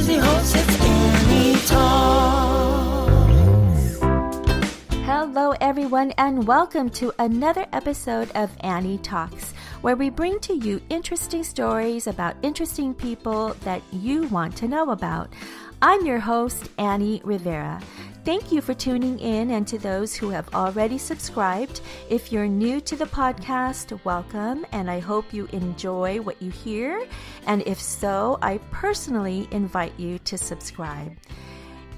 is your host, it's Annie Talks. Hello everyone and welcome to another episode of Annie Talks, where we bring to you interesting stories about interesting people that you want to know about. I'm your host, Annie Rivera. Thank you for tuning in, and to those who have already subscribed. If you're new to the podcast, welcome, and I hope you enjoy what you hear. And if so, I personally invite you to subscribe.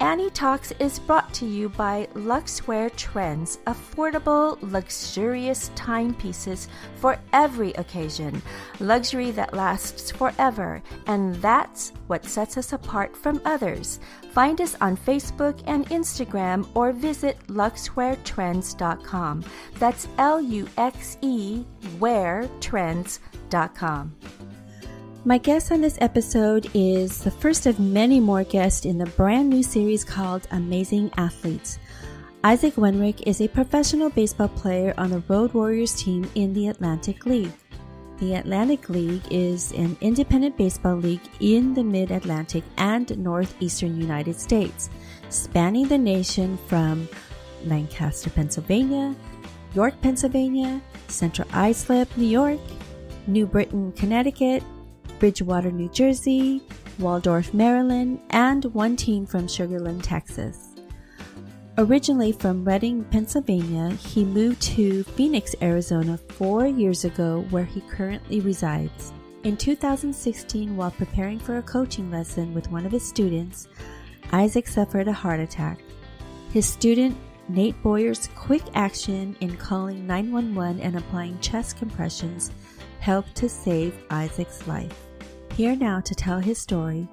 Annie Talks is brought to you by Luxwear Trends, affordable, luxurious timepieces for every occasion, luxury that lasts forever, and that's what sets us apart from others. Find us on Facebook and Instagram or visit luxweartrends.com. That's Luxe weartrends.com. My guest on this episode is the first of many more guests in the brand new series called Amazing Athletes. Isaac Wenrich is a professional baseball player on the Road Warriors team in the Atlantic League. The Atlantic League is an independent baseball league in the Mid-Atlantic and Northeastern United States, spanning the nation from Lancaster, Pennsylvania, York, Pennsylvania, Central Islip, New York, New Britain, Connecticut, Bridgewater, New Jersey, Waldorf, Maryland, and one team from Sugarland, Texas. Originally from Reading, Pennsylvania, he moved to Phoenix, Arizona 4 years ago, where he currently resides. In 2016, while preparing for a coaching lesson with one of his students, Isaac suffered a heart attack. His student, Nate Boyer's quick action in calling 911 and applying chest compressions helped to save Isaac's life. Here now to tell his story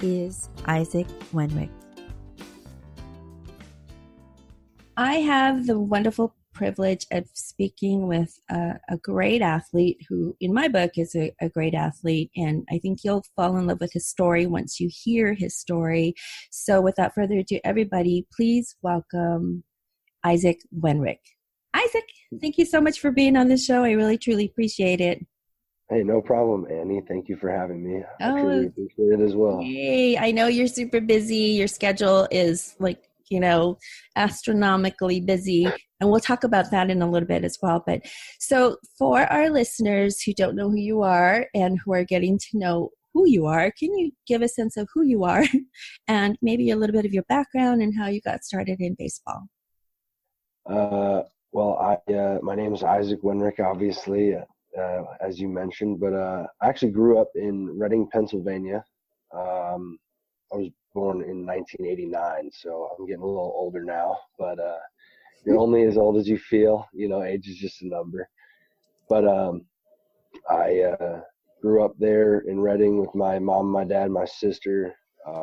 is Isaac Wenrich. I have the wonderful privilege of speaking with a great athlete who, in my book, is a great athlete, and I think you'll fall in love with his story once you hear his story. So without further ado, everybody, please welcome Isaac Wenrich. Isaac, thank you so much for being on the show. I really, truly appreciate it. Hey, no problem, Annie. Thank you for having me. I truly appreciate it as well. Hey, I know you're super busy. Your schedule is astronomically busy. And we'll talk about that in a little bit as well. But so for our listeners who don't know who you are and who are getting to know who you are, can you give a sense of who you are and maybe a little bit of your background and how you got started in baseball? My name is Isaac Wenrich, obviously. As you mentioned, but I actually grew up in Reading, Pennsylvania. I was born in 1989, so I'm getting a little older now, but you're only as old as you feel. Age is just a number. But I grew up there in Reading with my mom, my dad, my sister.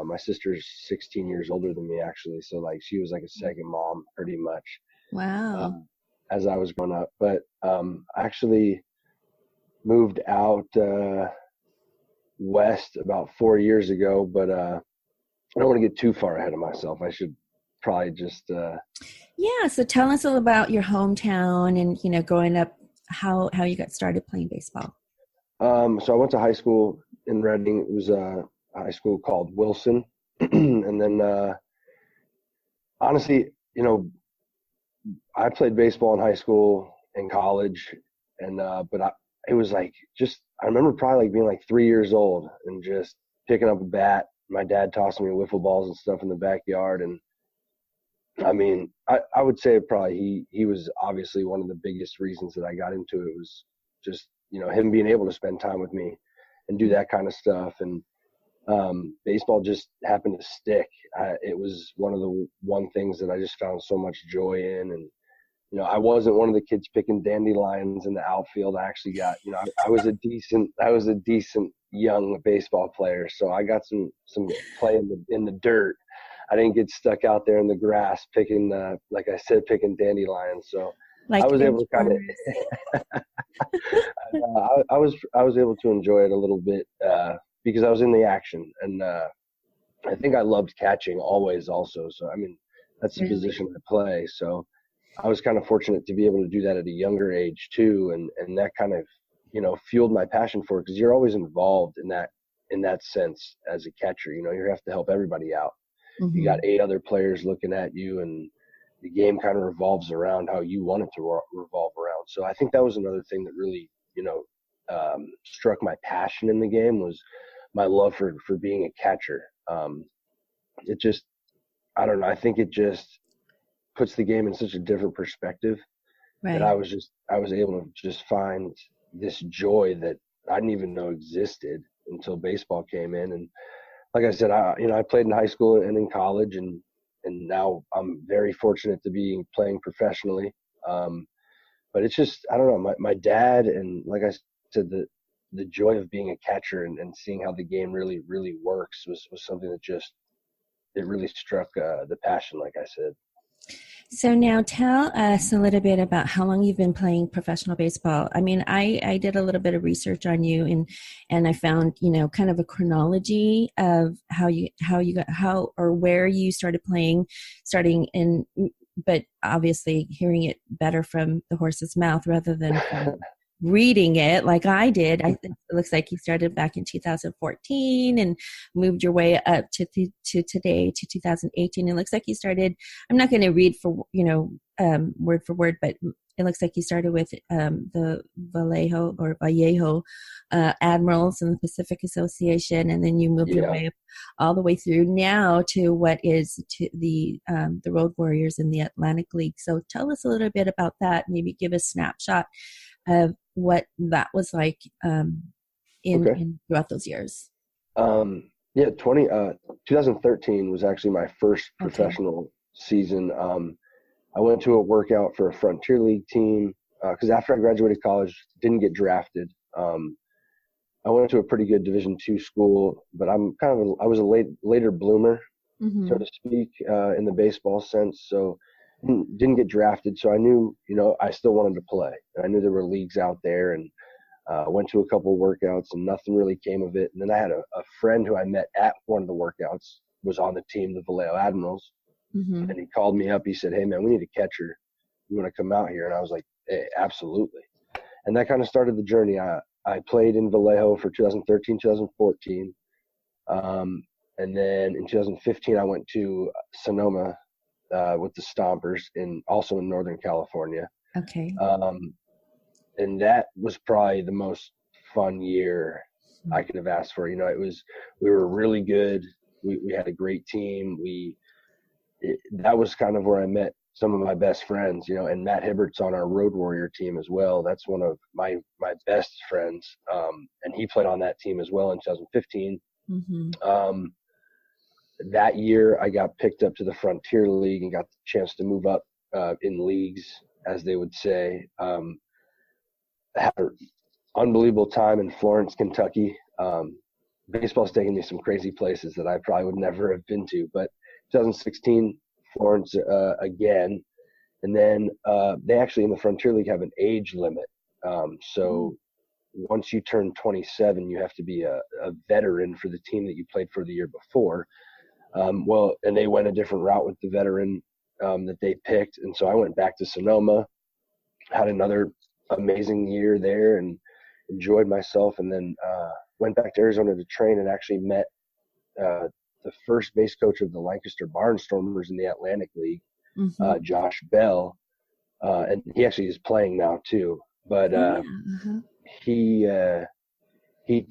My sister's 16 years older than me, actually, so she was like a second mom pretty much. Wow. As I was growing up. But actually moved out west about 4 years ago, but I don't want to get too far ahead of myself. I should probably just so tell us all about your hometown and growing up, how you got started playing baseball. So I went to high school in Reading. It was a high school called Wilson. And then honestly, I played baseball in high school and college, and it was I remember probably being 3 years old and just picking up a bat. My dad tossing me wiffle balls and stuff in the backyard. And I mean, I would say probably he was obviously one of the biggest reasons that I got into it. Was just, him being able to spend time with me and do that kind of stuff. And baseball just happened to stick. It was one of the things that I just found so much joy in. And I wasn't one of the kids picking dandelions in the outfield. I actually got, I was a decent young baseball player. So I got some play in the dirt. I didn't get stuck out there in the grass picking, picking dandelions. So I was able to kind of, I was able to enjoy it a little bit because I was in the action. And I think I loved catching always also. So, I mean, that's the position I play. So I was kind of fortunate to be able to do that at a younger age too. And that kind of, fueled my passion for it, because you're always involved in that in that sense as a catcher. You know, you have to help everybody out. You Mm-hmm. got 8 other players looking at you, and the game kind of revolves around how you want it to revolve around. So I think that was another thing that really, struck my passion in the game, was my love for being a catcher. It just, I don't know, I think it just puts the game in such a different perspective that Right. I was able to just find this joy that I didn't even know existed until baseball came in. And like I said, I played in high school and in college, and now I'm very fortunate to be playing professionally. But it's just, I don't know, my dad, and like I said, the joy of being a catcher and seeing how the game really, really works was something that just, it really struck the passion, like I said. So now tell us a little bit about how long you've been playing professional baseball. I mean, I did a little bit of research on you, and I found, kind of a chronology of how or where you started playing, but obviously hearing it better from the horse's mouth rather than from reading it like I did. I think it looks like you started back in 2014 and moved your way up to today, to 2018. It looks like you started, I'm not going to read for, word for word, but it looks like you started with the Vallejo Admirals in the Pacific Association, and then you moved your way up all the way through now to what is to the Road Warriors in the Atlantic League. So tell us a little bit about that. Maybe give a snapshot of what that was like in throughout those years. 2013 was actually my first professional season. I went to a workout for a Frontier League team because after I graduated college, didn't get drafted. I went to a pretty good Division II school, but I was a later bloomer, Mm-hmm. so to speak, in the baseball sense. So didn't get drafted. So I knew, I still wanted to play. And I knew there were leagues out there, and went to a couple of workouts, and nothing really came of it. And then I had a friend who I met at one of the workouts, was on the team, the Vallejo Admirals. Mm-hmm. And he called me up. He said, "Hey, man, we need a catcher. You want to come out here?" And I was like, "Hey, absolutely." And that kind of started the journey. I played in Vallejo for 2013, 2014. And then in 2015, I went to Sonoma with the Stompers, also in Northern California. Okay. And that was probably the most fun year I could have asked for. We were really good. We had a great team. That was kind of where I met some of my best friends, and Matt Hibbert's on our Road Warrior team as well. That's one of my best friends. And he played on that team as well in 2015. Mm-hmm. That year I got picked up to the Frontier League and got the chance to move up in leagues, as they would say. I had an unbelievable time in Florence, Kentucky. Baseball's taken me some crazy places that I probably would never have been to, but 2016, Florence again. And then they actually in the Frontier League have an age limit. So once you turn 27, you have to be a veteran for the team that you played for the year before. And they went a different route with the veteran that they picked. And so I went back to Sonoma, had another amazing year there and enjoyed myself. And then went back to Arizona to train and actually met the first base coach of the Lancaster Barnstormers in the Atlantic League, Mm-hmm. Josh Bell. And he actually is playing now too. But he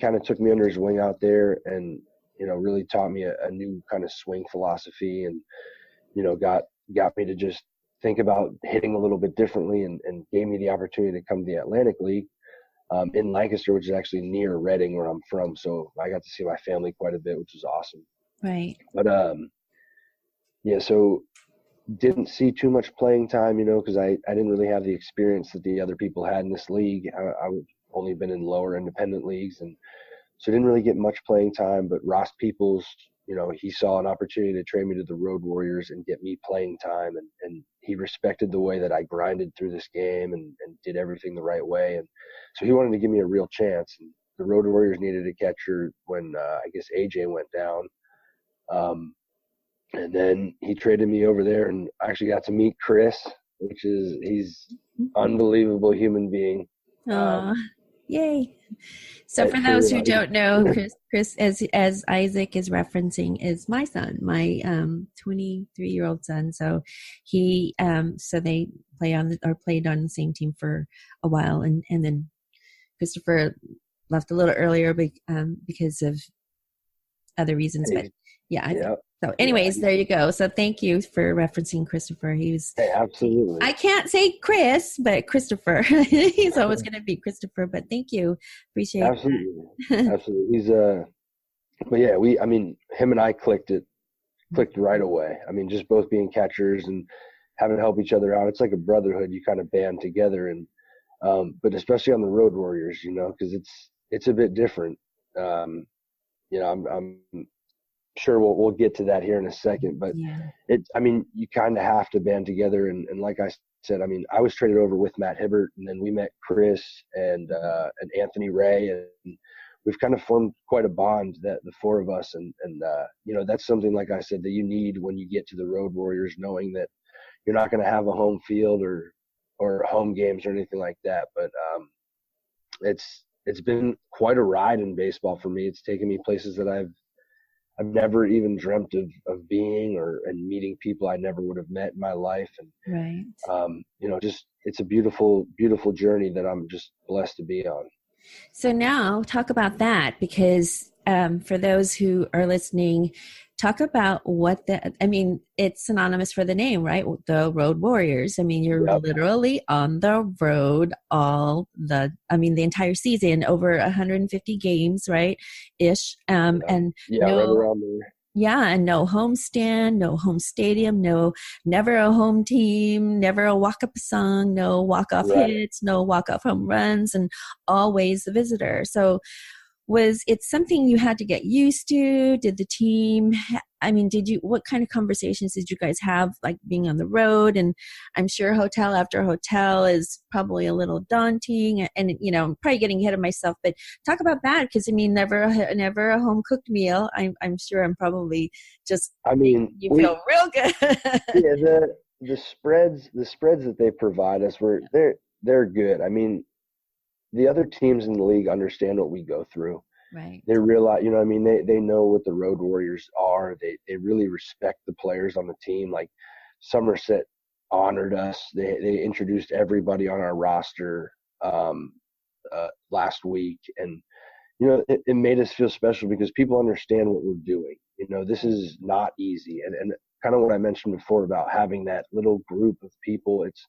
kind of took me under his wing out there and, really taught me a new kind of swing philosophy and, got me to just think about hitting a little bit differently and gave me the opportunity to come to the Atlantic League in Lancaster, which is actually near Reading where I'm from. So I got to see my family quite a bit, which was awesome. Right. But, so didn't see too much playing time, because I didn't really have the experience that the other people had in this league. I've only been in lower independent leagues, and so didn't really get much playing time. But Ross Peoples, he saw an opportunity to trade me to the Road Warriors and get me playing time, and he respected the way that I grinded through this game and did everything the right way. And so he wanted to give me a real chance. And the Road Warriors needed a catcher when I guess AJ went down. And then he traded me over there, and I actually got to meet Chris, he's unbelievable human being. Yay. So for For those who don't know, Chris, as Isaac is referencing, is my son, my 23-year-old son. So so they played on the same team for a while, and then Christopher left a little earlier because of other reasons. But yeah. So anyways, there you go. So thank you for referencing Christopher. Absolutely. I can't say Chris, but Christopher. He's always going to be Christopher, but thank you. Appreciate Absolutely. that. Absolutely. But yeah, him and I clicked right away. I mean, just both being catchers and having to help each other out. It's like a brotherhood. You kind of band together, and but especially on the Road Warriors, because it's a bit different. I'm sure we'll get to that here in a second, but you kind of have to band together. And like I said, I mean, I was traded over with Matt Hibbert, and then we met Chris and Anthony Ray, and we've kind of formed quite a bond, that the four of us. And that's something, like I said, that you need when you get to the Road Warriors, knowing that you're not going to have a home field or home games or anything like that. But it's been quite a ride in baseball for me. It's taken me places that I've never even dreamt of being, and meeting people I never would have met in my life. And, just, it's a beautiful, beautiful journey that I'm just blessed to be on. So now talk about that, because for those who are listening, talk about it's synonymous for the name, right? The Road Warriors. I mean, you're literally on the road the entire season, over 150 games, right? Ish. And right around there. Yeah, and no homestand, no home stadium, never a home team, never a walk-up song, no walk-off hits, no walk-off home runs, and always the visitor. So was it something you had to get used to? Did the team, what kind of conversations did you guys have, like being on the road? And I'm sure hotel after hotel is probably a little daunting, and I'm probably getting ahead of myself, but talk about that, because never a home cooked meal. I'm sure I'm probably just, you feel real good. Yeah, the spreads that they provide us, they're good. I mean, the other teams in the league understand what we go through. Right. They realize, they know what the Road Warriors are. They really respect the players on the team. Like Somerset honored us. They introduced everybody on our roster last week, and it made us feel special because people understand what we're doing. This is not easy, and kind of what I mentioned before about having that little group of people. It's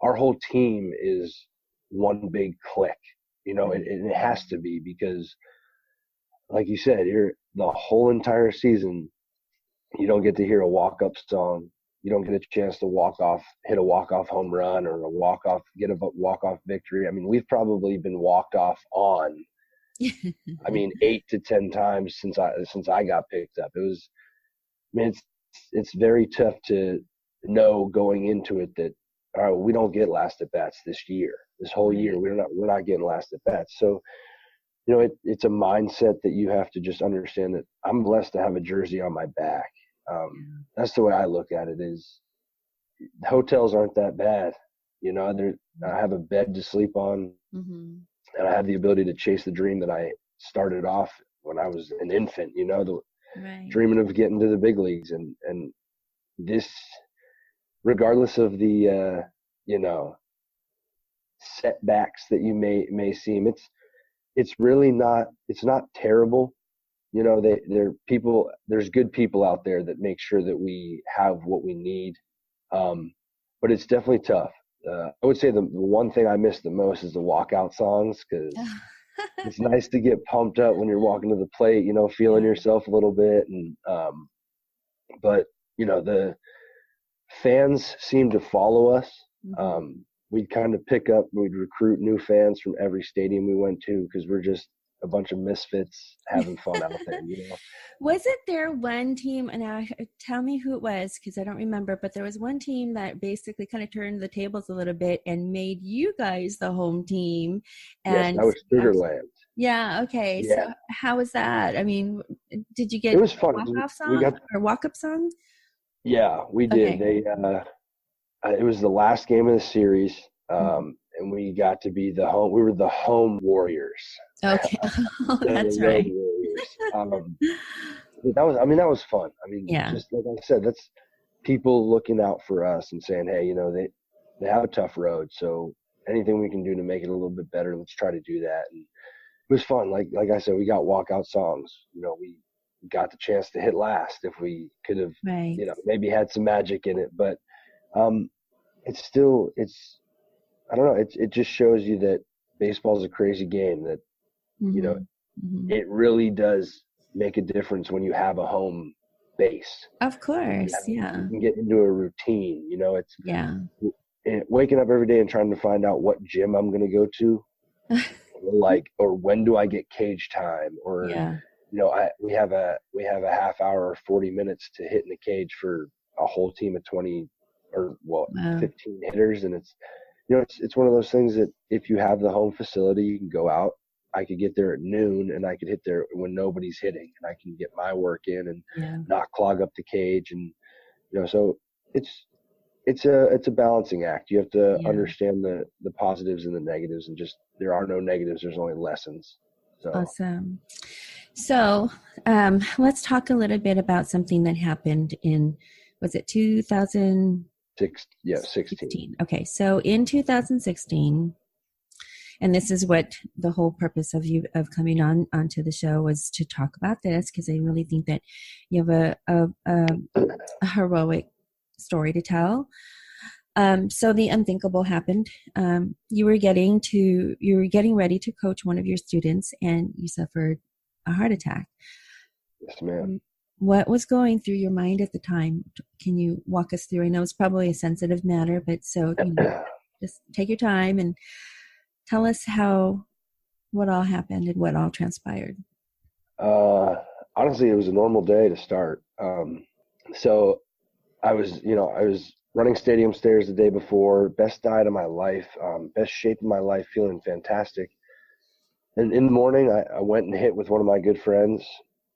our whole team is one big clique, and it has to be, because like you said, you're the whole entire season, you don't get to hear a walk-up song. You don't get a chance to hit a walk-off home run, or get a walk-off victory. I mean, we've probably been walked off on, 8 to 10 times since I got picked up. It's very tough to know going into it that, all right, we don't get last at bats this whole year. We're not getting last at bats. So, it's a mindset that you have to just understand that I'm blessed to have a jersey on my back. That's the way I look at it. Is hotels aren't that bad. I have a bed to sleep on, and I have the ability to chase the dream that I started off when I was an infant. Dreaming of getting to the big leagues, and this, regardless of the setbacks that you may seem, it's really not, it's not terrible. There's good people out there that make sure that we have what we need. But it's definitely tough. I would say the one thing I miss the most is the walkout songs, because it's nice to get pumped up when you're walking to the plate, feeling yourself a little bit. And but the fans seem to follow us. We'd kind of we'd recruit new fans from every stadium we went to, because we're just a bunch of misfits having fun out there. Wasn't there one team, and tell me who it was, because I don't remember, but there was one team that basically kind of turned the tables a little bit and made you guys the home team. And yes, that was Sugarland. Yeah. Okay. Yeah. So how was that? Did you get it was fun. walk-off songs or walk-up songs? Yeah, we did. Okay. It was the last game of the series, and and we got to be we were the home warriors. Okay. Oh, that's The road right. warriors. That was fun. I mean, Yeah. just like I said, that's people looking out for us and saying, hey, they have a tough road, so anything we can do to make it a little bit better, let's try to do that. And it was fun. Like I said, we got walkout songs. We got the chance to hit last if we could have, Right. maybe had some magic in it. But it's I don't know. It just shows you that baseball is a crazy game. That it really does make a difference when you have a home base. Of course, yeah. You can get into a routine. It's waking up every day and trying to find out what gym I'm going to go to, or when do I get cage time, or we have a half hour or 40 minutes to hit in the cage for a whole team of 20 or 15 hitters, and it's one of those things that if you have the home facility, you can go out. I could get there at noon and I could hit there when nobody's hitting, and I can get my work in and not clog up the cage. And, so it's a balancing act. You have to understand the positives and the negatives, and just, there are no negatives. There's only lessons. So. Awesome. So let's talk a little bit about something that happened in, was it 2016? 16. Okay. So in 2016, and this is what the whole purpose of coming onto the show was, to talk about this, because I really think that you have a heroic story to tell. So the unthinkable happened. You were getting ready to coach one of your students, and you suffered a heart attack. Yes, ma'am. What was going through your mind at the time? Can you walk us through? I know it's probably a sensitive matter, but just take your time and tell us what all happened and what all transpired. Honestly, it was a normal day to start. So I was running stadium stairs the day before, best diet of my life, best shape of my life, feeling fantastic. And in the morning, I went and hit with one of my good friends,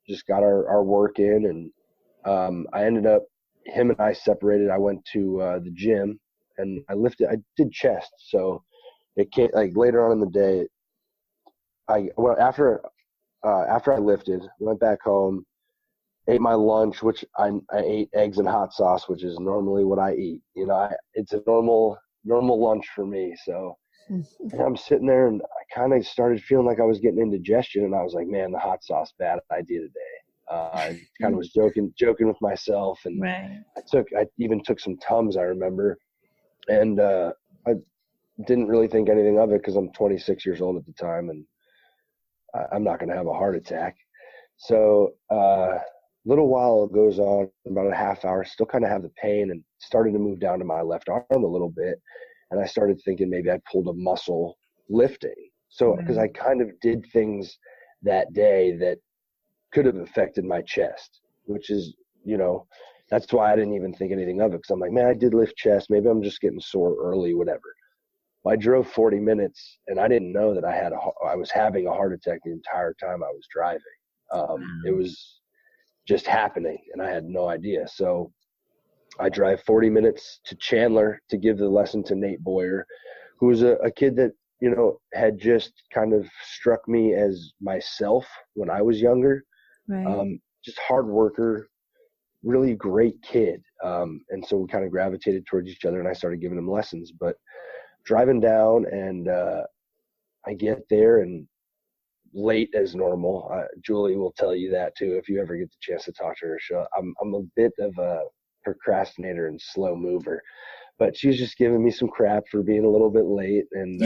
just got our work in, and I ended up, him and I separated. I went to the gym, and I did chest. So it came, like, later on in the day, after I lifted, went back home, ate my lunch, which I ate eggs and hot sauce, which is normally what I eat. It's a normal lunch for me. So and I'm sitting there, and I kind of started feeling like I was getting indigestion, and I was like, man, the hot sauce, bad idea today. I kind of was joking with myself, and right. I even took some Tums, I remember, and I didn't really think anything of it because I'm 26 years old at the time, and I'm not going to have a heart attack. So little while goes on, about a half hour, still kind of have the pain, and started to move down to my left arm a little bit. And I started thinking maybe I pulled a muscle lifting. So, because I kind of did things that day that could have affected my chest, which is, that's why I didn't even think anything of it. Because I'm like, man, I did lift chest. Maybe I'm just getting sore early, whatever. Well, I drove 40 minutes, and I didn't know that I was having a heart attack the entire time I was driving. It was just happening, and I had no idea. So I drive 40 minutes to Chandler to give the lesson to Nate Boyer, who was a kid that, had just kind of struck me as myself when I was younger. Right. Just hard worker, really great kid. And so we kind of gravitated towards each other, and I started giving him lessons. But driving down, and I get there, and late as normal. Julie will tell you that too if you ever get the chance to talk to her. I'm a bit of a procrastinator and slow mover, but she's just giving me some crap for being a little bit late, and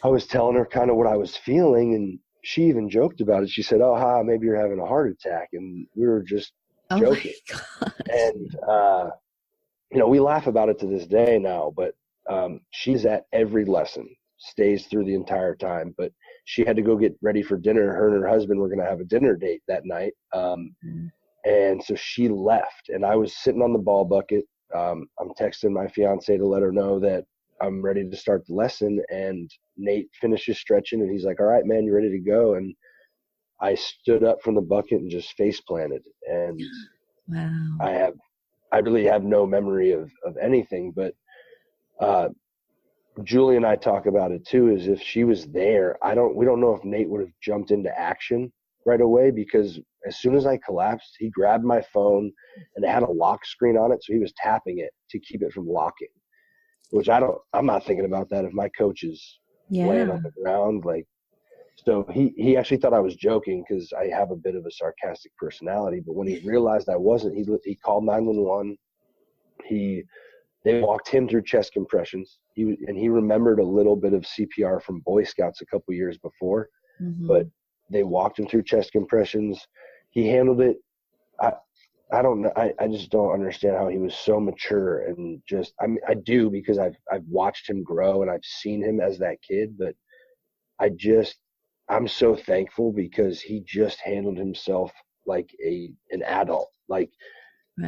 I was telling her kind of what I was feeling, and she even joked about it. She said, "Oh, maybe you're having a heart attack," and we were just joking. And we laugh about it to this day now, but she's at every lesson, stays through the entire time. But she had to go get ready for dinner. Her and her husband were going to have a dinner date that night. And so she left, and I was sitting on the ball bucket. I'm texting my fiance to let her know that I'm ready to start the lesson. And Nate finishes stretching, and he's like, "All right, man, you ready to go?" And I stood up from the bucket and just face planted. And wow. I really have no memory of anything, but Julie and I talk about it too, is if she was there, we don't know if Nate would have jumped into action right away, because as soon as I collapsed, he grabbed my phone and it had a lock screen on it. So he was tapping it to keep it from locking, which I'm not thinking about that if my coach is laying on the ground. Like, so he actually thought I was joking because I have a bit of a sarcastic personality, but when he realized I wasn't, he called 911. They walked him through chest compressions. He remembered a little bit of CPR from Boy Scouts a couple years before, but they walked him through chest compressions. He handled it. I don't know. I just don't understand how he was so mature and just, I mean, I do, because I've watched him grow and I've seen him as that kid, but I'm so thankful because he just handled himself like an adult. Like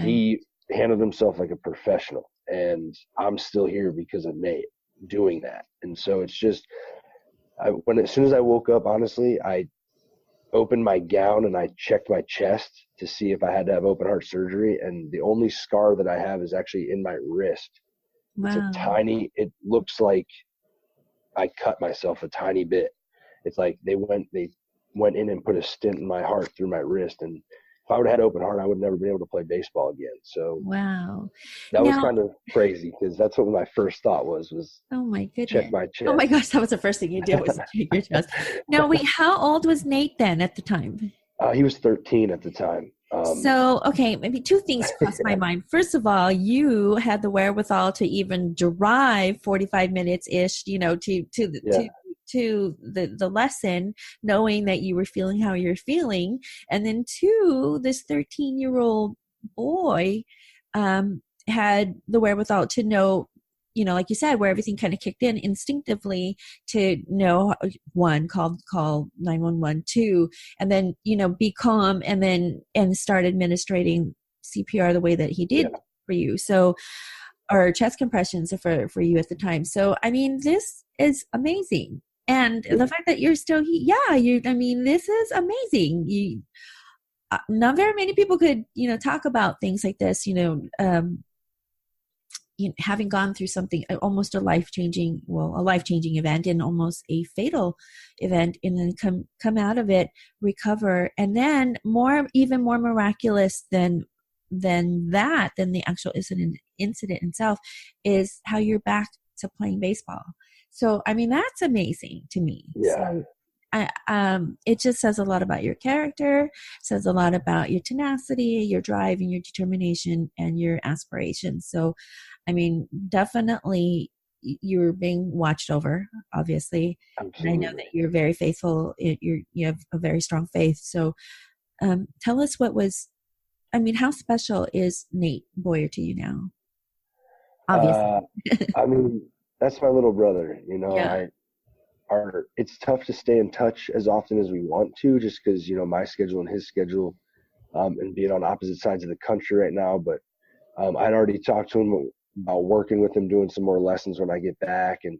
he handled himself like a professional, and I'm still here because of Nate doing that. And so it's just, as soon as I woke up, honestly, I opened my gown and I checked my chest to see if I had to have open heart surgery. And the only scar that I have is actually in my wrist. Wow. It looks like I cut myself a tiny bit. It's like they went in and put a stent in my heart through my wrist. And if I would have had open heart, I would never been able to play baseball again. So wow, that was kind of crazy, because that's what my first thought was oh my goodness, check my chest. Oh my gosh, that was the first thing you did, was check your chest. Now wait, how old was Nate then at the time? He was 13 at the time. So, okay, maybe two things crossed my mind. First of all, you had the wherewithal to even drive 45 minutes-ish, to the lesson, knowing that you were feeling how you're feeling. And then two, this 13-year-old boy had the wherewithal to know, like you said, where everything kind of kicked in instinctively, to know, one, call 911, two, and then, be calm, and start administrating CPR the way that he did for you. So, or chest compressions for you at the time. So, I mean, this is amazing. And the fact that you're still, this is amazing. Not very many people could, talk about things like this, having gone through something, almost a life-changing event, and almost a fatal event, and then come out of it, recover. And then even more miraculous than the actual incident itself is how you're back to playing baseball. So, I mean, that's amazing to me. Yeah. So, it just says a lot about your character, says a lot about your tenacity, your drive, and your determination, and your aspirations. So, I mean, definitely you're being watched over, obviously. Absolutely. And I know that you're very faithful. You have a very strong faith. So, tell us how special is Nate Boyer to you now? Obviously. That's my little brother, it's tough to stay in touch as often as we want to, just because, my schedule and his schedule, and being on opposite sides of the country right now. But I'd already talked to him about working with him, doing some more lessons when I get back. And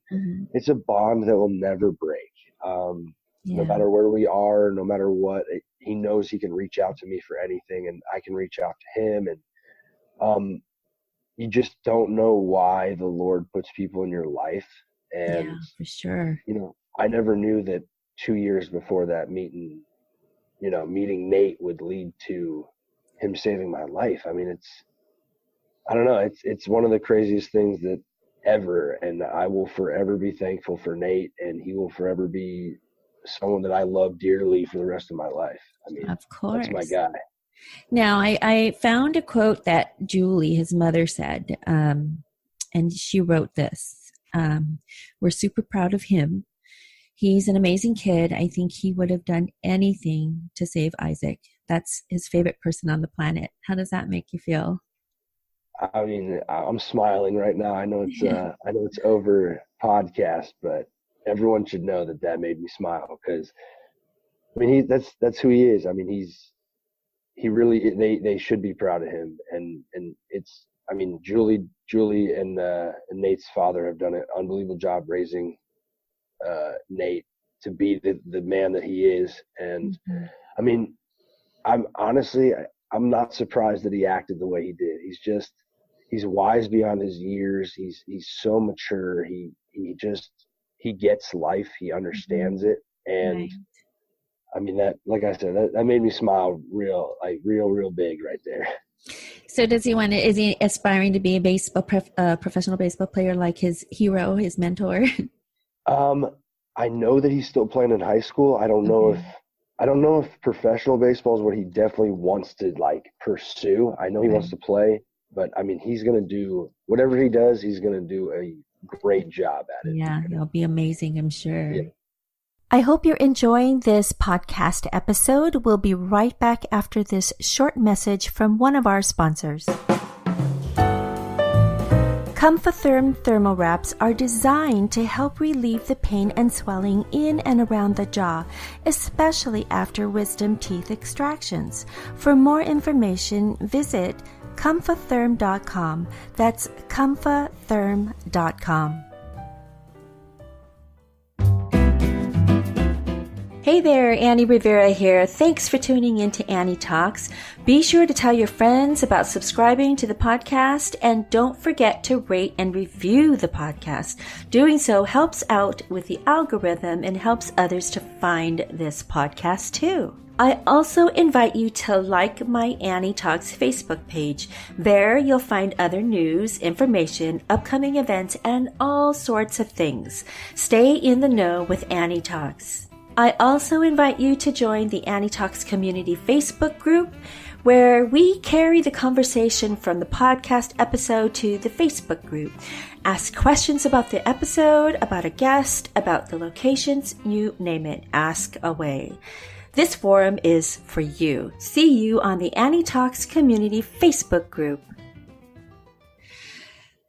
it's a bond that will never break. No matter where we are, no matter what, he knows he can reach out to me for anything, and I can reach out to him. And you just don't know why the Lord puts people in your life. And, for sure. I never knew that 2 years before that meeting Nate would lead to him saving my life. I mean, I don't know. It's one of the craziest things that ever. And I will forever be thankful for Nate, and he will forever be someone that I love dearly for the rest of my life. I mean, of course, that's my guy. Now, I found a quote that Julie, his mother, said, and she wrote this. We're super proud of him. He's an amazing kid. I think he would have done anything to save Isaac. That's his favorite person on the planet. How does that make you feel? I mean, I'm smiling right now. I know it's over podcast, but everyone should know that made me smile, because I mean, that's who he is. I mean, they should be proud of him. And it's, I mean, Julie and Nate's father have done an unbelievable job raising Nate to be the man that he is. And I mean, I'm not surprised that he acted the way he did. He's wise beyond his years. He's so mature. He he gets life. He understands it. And Right. I mean, that, like I said, that made me smile real big right there. So is he aspiring to be a professional baseball player like his hero, his mentor? I know that he's still playing in high school. I don't know if professional baseball is what he definitely wants to like pursue. I know he wants to play, but I mean, he's going to do whatever he does. He's going to do a great job at it. Yeah, he'll be amazing, I'm sure. Yeah. I hope you're enjoying this podcast episode. We'll be right back after this short message from one of our sponsors. Comfotherm thermal wraps are designed to help relieve the pain and swelling in and around the jaw, especially after wisdom teeth extractions. For more information, visit comfotherm.com. That's comfotherm.com. Hey there, Annie Rivera here. Thanks for tuning in to Annie Talks. Be sure to tell your friends about subscribing to the podcast, and don't forget to rate and review the podcast. Doing so helps out with the algorithm and helps others to find this podcast too. I also invite you to like my Annie Talks Facebook page. There you'll find other news, information, upcoming events, and all sorts of things. Stay in the know with Annie Talks. I also invite you to join the Annie Talks Community Facebook group, where we carry the conversation from the podcast episode to the Facebook group. Ask questions about the episode, about a guest, about the locations, you name it. Ask away. This forum is for you. See you on the Annie Talks Community Facebook group.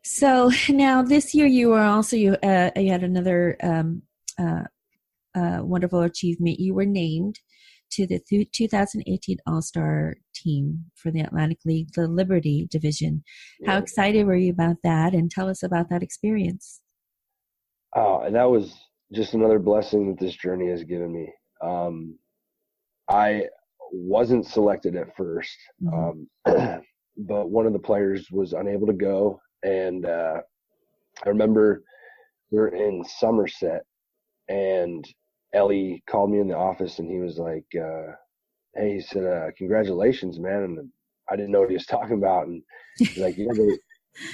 So now this year you had another wonderful achievement. You were named to the 2018 All-Star team for the Atlantic League, the Liberty Division. Yeah. How excited were you about that? And tell us about that experience. Oh, and that was just another blessing that this journey has given me. I wasn't selected at first, but one of the players was unable to go. And I remember we were in Somerset, and Ellie called me in the office, and he was like, hey, he said, congratulations, man. And I didn't know what he was talking about. And he's like, yeah,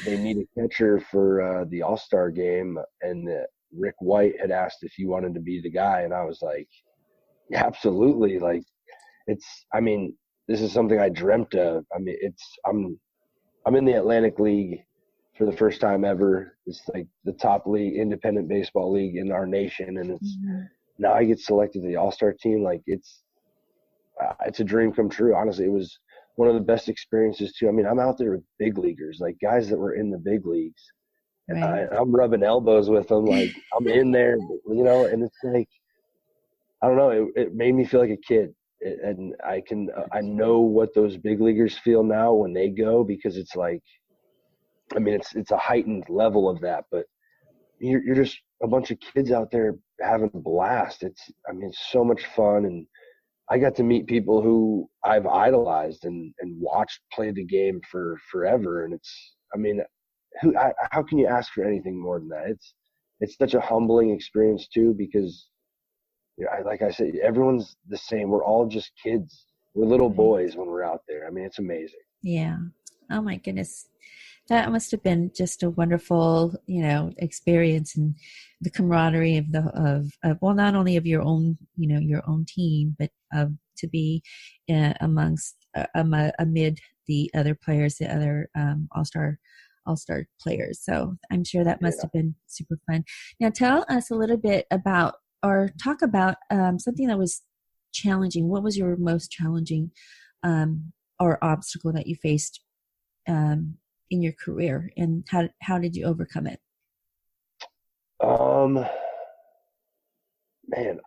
they need a catcher for the All-Star game. And Rick White had asked if you wanted to be the guy. And I was like, yeah, absolutely. Like, this is something I dreamt of. I mean, I'm in the Atlantic League for the first time ever. It's like the top league, independent baseball league in our nation. And it's, now I get selected to the All-Star team. Like it's a dream come true. Honestly, it was one of the best experiences too. I mean, I'm out there with big leaguers, like guys that were in the big leagues. Right. And I'm rubbing elbows with them. Like I'm in there, and it's like, I don't know. It made me feel like a kid. And I know what those big leaguers feel now when they go, because it's like, I mean, it's a heightened level of that, but you're just a bunch of kids out there having a blast. It's so much fun. And I got to meet people who I've idolized and watched play the game for forever. And how can you ask for anything more than that? It's such a humbling experience too, because like I said, everyone's the same. We're all just kids. We're little boys when we're out there. I mean, it's amazing. Yeah. Oh my goodness. That must have been just a wonderful, experience, and the camaraderie of not only of your own, your own team, but to be amongst amid the other players, the other all-star players. So I'm sure that must have been super fun. Now tell us a little bit about, or talk about something that was challenging. What was your most challenging or obstacle that you faced in your career, and how did you overcome it? Man,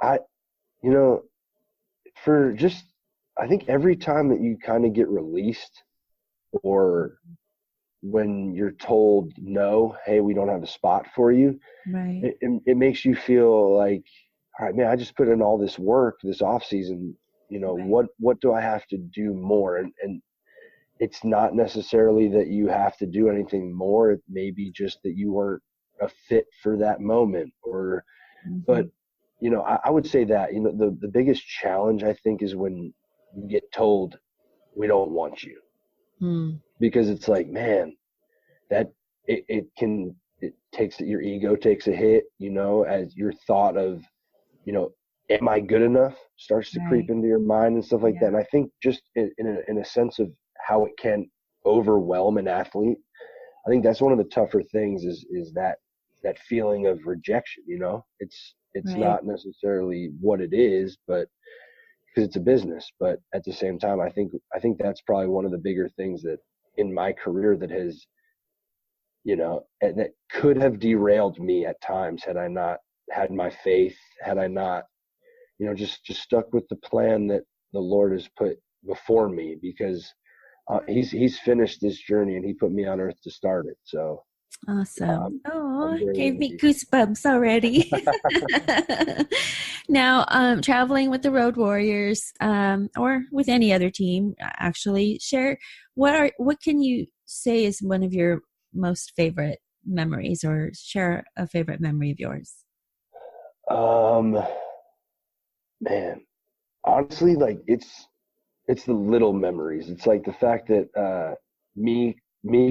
I think every time that you kind of get released, or when you're told no, hey, we don't have a spot for you, right? It makes you feel like, all right, man, I just put in all this work this off season. Right. What do I have to do more? And it's not necessarily that you have to do anything more. It may be just that you weren't a fit for that moment, or, Mm-hmm. but, you know, I would say that, you know, the biggest challenge I think is when you get told we don't want you, because it's like, man, that it takes, your ego takes a hit, you know, as your thought of, you know, am I good enough starts to creep Right. into your mind and stuff like Yeah. that. And I think just in a sense of how it can overwhelm an athlete, I think that's one of the tougher things is that feeling of rejection, you know. It's Right. not necessarily what it is, but because it's a business, but at the same time, I think that's probably one of the bigger things that in my career that has, you know, and that could have derailed me at times had I not had my faith, had I not, you know, just stuck with the plan that the Lord has put before me, because he's finished this journey and he put me on earth to start it. So Awesome. Oh, I'm very gave me happy. goosebumps already. Now, traveling with the Road Warriors, or with any other team, actually, share what can you say is one of your most favorite memories, or share a favorite memory of yours? Um, Man, honestly, like it's the little memories. It's like the fact that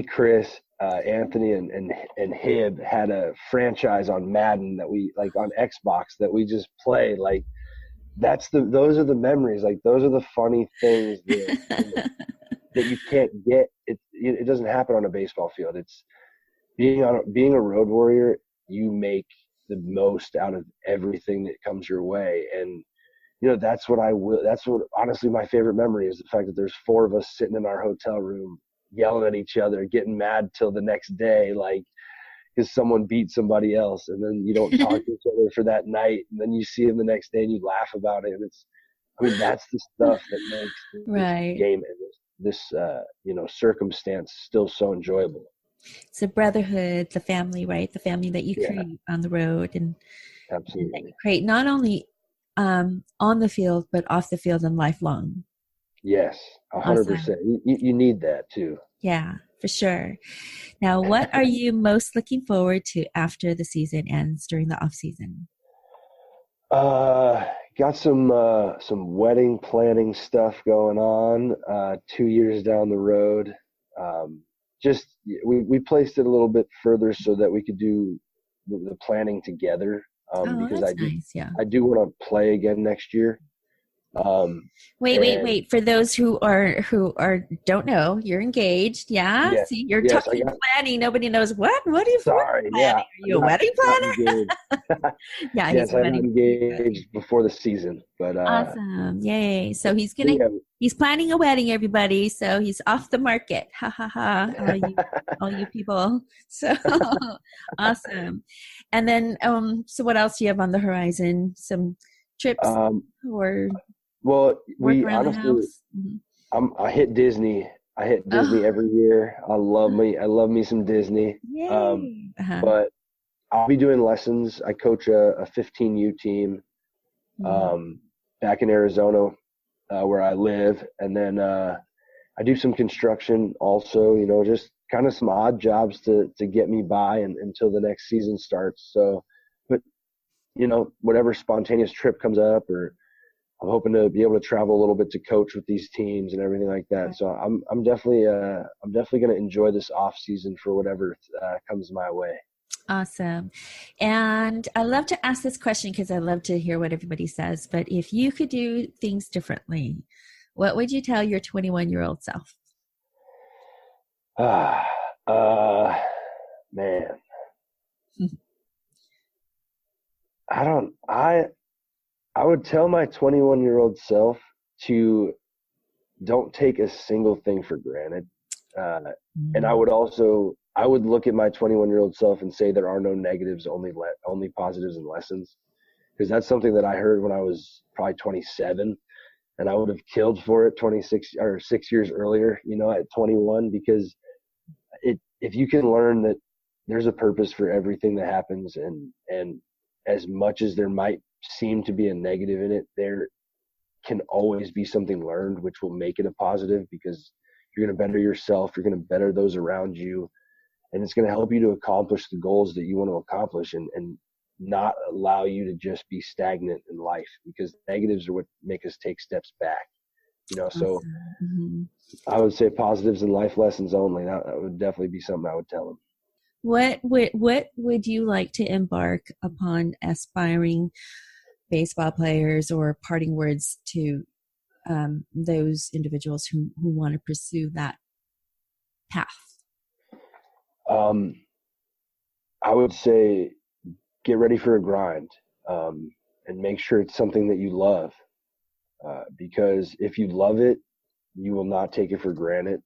Chris, Anthony, and Hib had a franchise on Madden that we like on Xbox that we just play. Like those are the memories. Like those are the funny things that you can't get. It doesn't happen on a baseball field. It's being a road warrior. You make the most out of everything that comes your way, and you know, that's what honestly my favorite memory is, the fact that there's four of us sitting in our hotel room yelling at each other, getting mad till the next day, like, because someone beat somebody else, and then you don't talk to each other for that night, and then you see them the next day and you laugh about it. And that's the stuff that makes this Right. game and this you know, circumstance still so enjoyable. It's a brotherhood, the family, right? The family that you Yeah, create on the road, and that absolutely. you create not only on the field, but off the field and lifelong. Yes, 100%. Awesome. You need that too. Yeah, for sure. Now, what are you most looking forward to after the season ends during the off season? Got some wedding planning stuff going on, 2 years down the road. Just we placed it a little bit further so that we could do the planning together. Oh, Because that's nice. Yeah. I do want to play again next year. And Wait. For those who don't know, you're engaged. Yeah. yes, See, you're yes, I talking got, planning. Nobody knows what are you sorry, planning? yeah, Are you a wedding I got planner? engaged. Yeah, he's Yes, a I got wedding planner. engaged before the season, but Awesome. Yay. So yeah. he's planning a wedding, everybody. So he's off the market. Ha ha ha. All you people. So awesome. And then so what else do you have on the horizon? Some trips um, or well, work we around the honestly, house? Mhm. I hit Disney. I hit Disney Oh, every year. I love me some Disney. yay. Uh-huh. But I'll be doing lessons. I coach a 15U team Mm. um, back in Arizona, where I live, and then I do some construction also. You know, just kind of some odd jobs to get me by until the next season starts. So, but you know, whatever spontaneous trip comes up, or I'm hoping to be able to travel a little bit to coach with these teams and everything like that. So I'm definitely going to enjoy this off season for whatever comes my way. Awesome. And I love to ask this question because I love to hear what everybody says. But if you could do things differently, what would you tell your 21-year-old self? Ah, man, I don't. I would tell my 21-year-old self to don't take a single thing for granted. Uh, and Mm. I would look at my 21-year-old self and say there are no negatives, only positives and lessons. Because that's something that I heard when I was probably 27, and I would have killed for it 26 or 6 years earlier, you know, at 21, because if you can learn that there's a purpose for everything that happens, and as much as there might seem to be a negative in it, there can always be something learned which will make it a positive, because you're going to better yourself, you're going to better those around you, and it's going to help you to accomplish the goals that you want to accomplish, and not allow you to just be stagnant in life, because negatives are what make us take steps back. So I would say positives and life lessons only. That would definitely be something I would tell them. What would you like to embark upon aspiring baseball players, or parting words to those individuals who want to pursue that path? I would say get ready for a grind, and make sure it's something that you love, because if you love it, you will not take it for granted.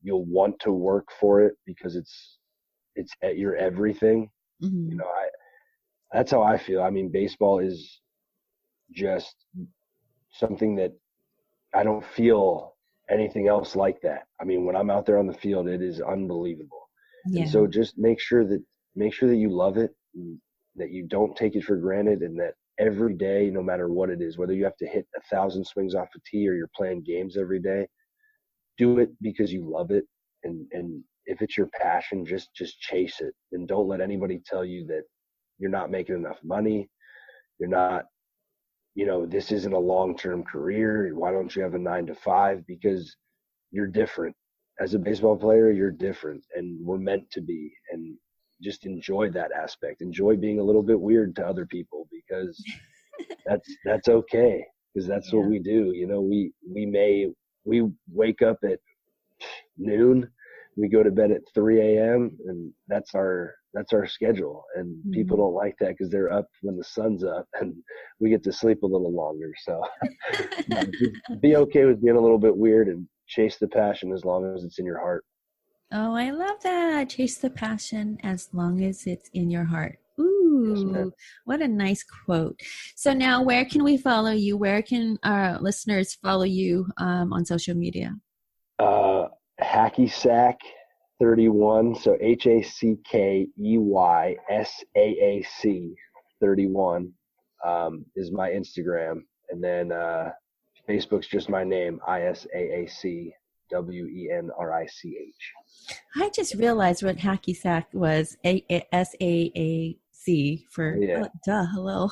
You'll want to work for it because it's at your everything. That's how I feel. I mean, baseball is just something that I don't feel anything else like that. I mean, when I'm out there on the field, it is unbelievable. Yeah. And so just make sure that you love it, that you don't take it for granted, and that every day, no matter what it is, whether you have to hit 1,000 swings off a tee or you're playing games every day, do it because you love it. And if it's your passion, just chase it, and don't let anybody tell you that you're not making enough money. You're not, this isn't a long-term career. Why don't you have a 9-to-5? Because you're different. As a baseball player, you're different, and we're meant to be. And just enjoy that aspect. Enjoy being a little bit weird to other people, because that's okay, because that's what we do. We wake up at noon, we go to bed at 3 a.m. and that's our schedule. And people don't like that because they're up when the sun's up, and we get to sleep a little longer. So be okay with being a little bit weird, and chase the passion as long as it's in your heart. Oh, I love that. Chase the passion as long as it's in your heart. Ooh, yes, what a nice quote. So now, where can we follow you? Where can our listeners follow you on social media? Hacky Sack 31. So HACKEYSAAC 31 is my Instagram, and then Facebook's just my name, ISAAC WENRICH. I just realized what hacky sack was. SAAC for hello.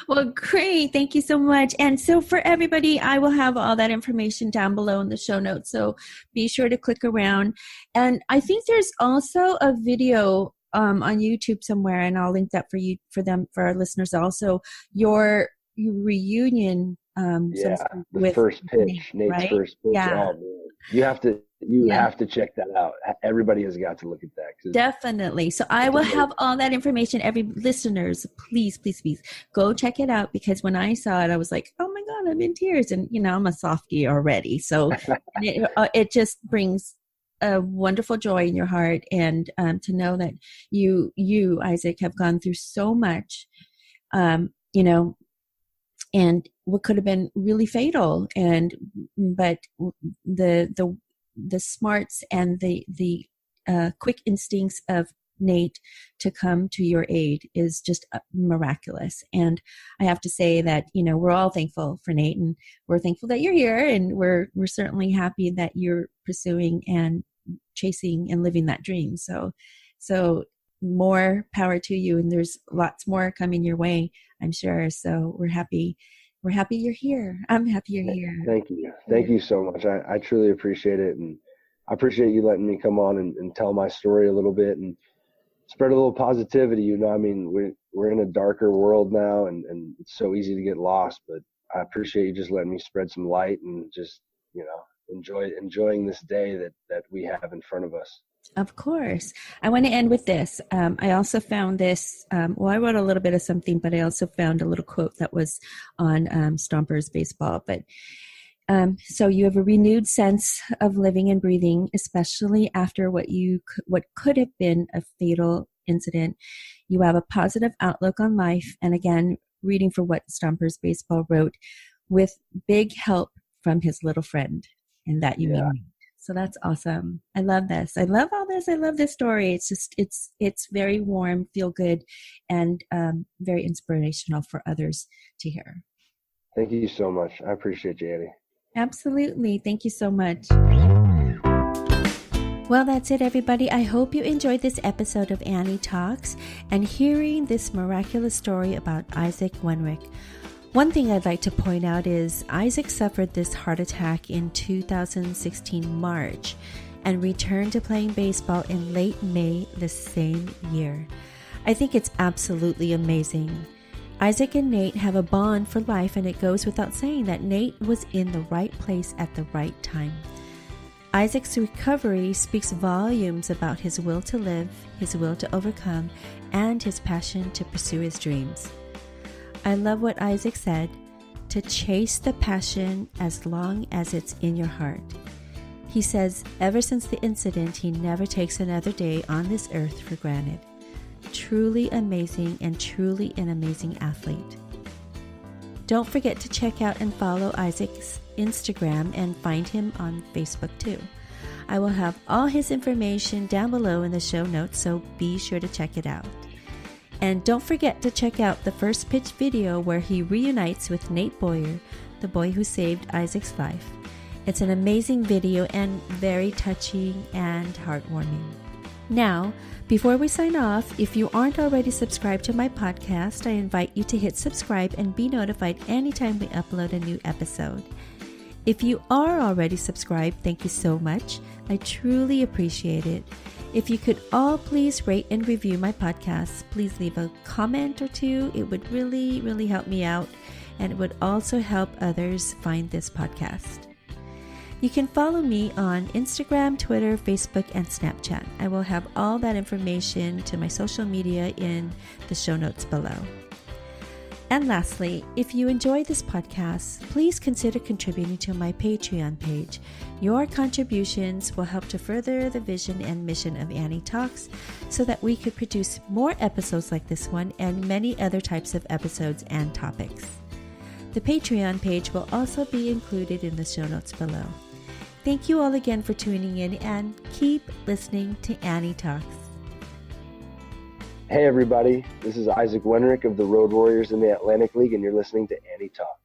Well, great. Thank you so much. And so for everybody, I will have all that information down below in the show notes. So be sure to click around. And I think there's also a video on YouTube somewhere, and I'll link that for our listeners also. Your reunion. The first pitch, Nate's right? First pitch. Yeah. Oh, man. You have to check that out. Everybody has got to look at that. Definitely. So I will have all that information. Every listeners, please go check it out, because when I saw it, I was like, oh my God, I'm in tears. And I'm a softie already. So it just brings a wonderful joy in your heart. And to know that you, Isaac, have gone through so much, and what could have been really fatal, but the smarts and the quick instincts of Nate to come to your aid is just miraculous. And I have to say that we're all thankful for Nate, and we're thankful that you're here, and we're certainly happy that you're pursuing and chasing and living that dream. So more power to you, and there's lots more coming your way, I'm sure. So we're happy you're here. I'm happy you're here. Thank you so much. I truly appreciate it, and I appreciate you letting me come on and tell my story a little bit and spread a little positivity. I mean, we're in a darker world now, and it's so easy to get lost, but I appreciate you just letting me spread some light and just enjoying this day that we have in front of us. Of course. I want to end with this. I also found this, I wrote a little bit of something, but I also found a little quote that was on Stompers Baseball. But so you have a renewed sense of living and breathing, especially after what could have been a fatal incident. You have a positive outlook on life. And again, reading for what Stompers Baseball wrote, with big help from his little friend, and that you mean. So that's awesome. I love this. I love all this. I love this story. It's just, it's very warm, feel good, and very inspirational for others to hear. Thank you so much. I appreciate you, Annie. Absolutely. Thank you so much. Well, that's it, everybody. I hope you enjoyed this episode of Annie Talks and hearing this miraculous story about Isaac Wenrich. One thing I'd like to point out is Isaac suffered this heart attack in 2016 March and returned to playing baseball in late May the same year. I think it's absolutely amazing. Isaac and Nate have a bond for life, and it goes without saying that Nate was in the right place at the right time. Isaac's recovery speaks volumes about his will to live, his will to overcome, and his passion to pursue his dreams. I love what Isaac said, to chase the passion as long as it's in your heart. He says ever since the incident, he never takes another day on this earth for granted. Truly amazing and truly an amazing athlete. Don't forget to check out and follow Isaac's Instagram and find him on Facebook too. I will have all his information down below in the show notes, so be sure to check it out. And don't forget to check out the first pitch video where he reunites with Nate Boyer, the boy who saved Isaac's life. It's an amazing video and very touching and heartwarming. Now, before we sign off, if you aren't already subscribed to my podcast, I invite you to hit subscribe and be notified anytime we upload a new episode. If you are already subscribed, thank you so much. I truly appreciate it. If you could all please rate and review my podcast, please leave a comment or two. It would really, really help me out, and it would also help others find this podcast. You can follow me on Instagram, Twitter, Facebook, and Snapchat. I will have all that information to my social media in the show notes below. And lastly, if you enjoy this podcast, please consider contributing to my Patreon page. Your contributions will help to further the vision and mission of Annie Talks so that we could produce more episodes like this one and many other types of episodes and topics. The Patreon page will also be included in the show notes below. Thank you all again for tuning in, and keep listening to Annie Talks. Hey everybody, this is Isaac Wenrich of the Road Warriors in the Atlantic League, and you're listening to Annie Talks.